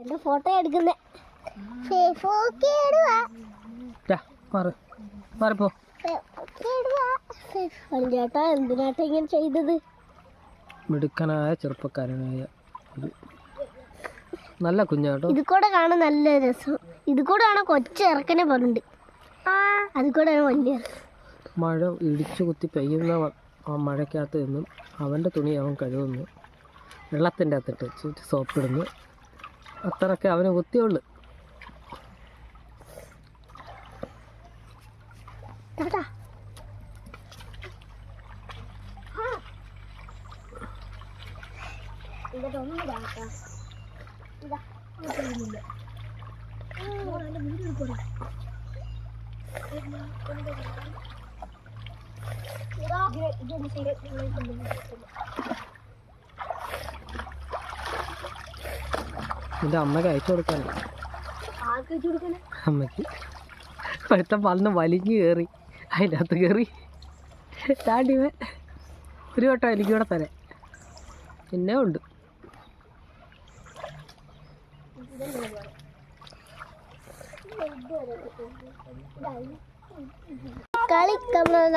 എന്റെ ഫോട്ടോ എടുക്കുന്നേ ചേട്ടാ എന്തിനാട്ടാ ഇങ്ങനെ ചെയ്തത്? മിടുക്കനായ ചെറുപ്പക്കാരനായ നല്ല കുഞ്ഞാട്ടോ. ഇത് കൂടെ കാണാൻ നല്ല രസം. ഇത് കൂടെ കാണാൻ കൊച്ചിറക്കനെ പറഞ്ഞിട്ടുണ്ട്. അത് കൂടെ വലിയ മഴ ഇടിച്ചു കുത്തി പെയ്യുന്ന ആ മഴയ്ക്കകത്ത് നിന്നും അവൻ്റെ തുണി അവൻ കഴുകുന്നു, വെള്ളത്തിൻ്റെ അകത്തിട്ട് സോപ്പിടുന്നു. അത്രയൊക്കെ അവന് കുത്തിയുള്ളു. എൻ്റെ അമ്മയ്ക്ക് അയച്ചു കൊടുക്കാനോ? അമ്മയ്ക്ക് പഴുത്ത വന്ന് വലിഞ്ഞു കയറി അതിനകത്ത് കയറി താണ്ടിവൻ ഒരു വട്ടം എനിക്ക് കൂടെ തരാം. പിന്നെ ഉണ്ട് കളിക്കുന്ന